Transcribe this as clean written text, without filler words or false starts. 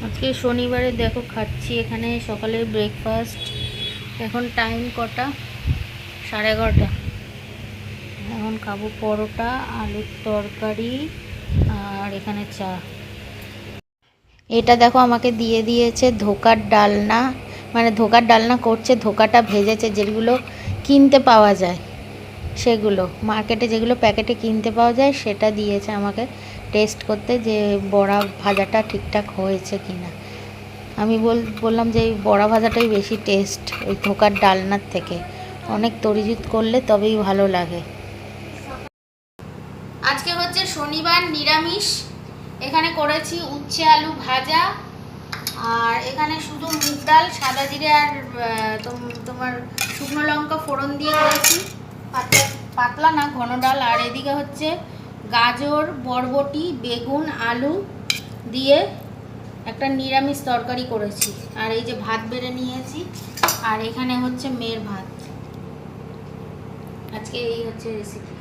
আজকে শনিবারে দেখো খাচ্ছি এখানে সকালে ব্রেকফাস্ট। এখন টাইম কটা? 11:30। এখন খাবো পরোটা, আলুর তরকারি আর এখানে চা। এটা দেখো আমাকে দিয়ে দিয়েছে ধোকার ডালনা, মানে ধোকার ডালনা করছে, ধোকাটা ভেজেছে, যেগুলো কিনতে পাওয়া যায় সেগুলো, মার্কেটে যেগুলো প্যাকেটে কিনতে পাওয়া যায় সেটা দিয়েছে আমাকে টেস্ট করতে, যে বড়া ভাজাটা ঠিকঠাক হয়েছে কিনা। আমি বললাম যে এই বড়া ভাজাটাই বেশি টেস্ট ওই ধোকার ডালনার থেকে, অনেক তরিজুত করলে তবেই ভালো লাগে। আজকে হচ্ছে শনিবার, নিরামিষ। এখানে করেছি উচ্ছে আলু ভাজা, আর এখানে শুধু মুগ ডাল, সাদা জিরে আর তোমার শুকনো লঙ্কা ফোড়ন দিয়ে করেছি, পাতলা পাতলা না ঘন ডাল। আর এদিকে হচ্ছে গাজর, বরবটি, বেগুন, আলু দিয়ে একটা নিরামিষ তরকারি করেছি। আর এই যে ভাত বেড়ে নিয়েছি, আর এখানে হচ্ছে মেয়ের ভাত। আজকে এই হচ্ছে রেসিপি।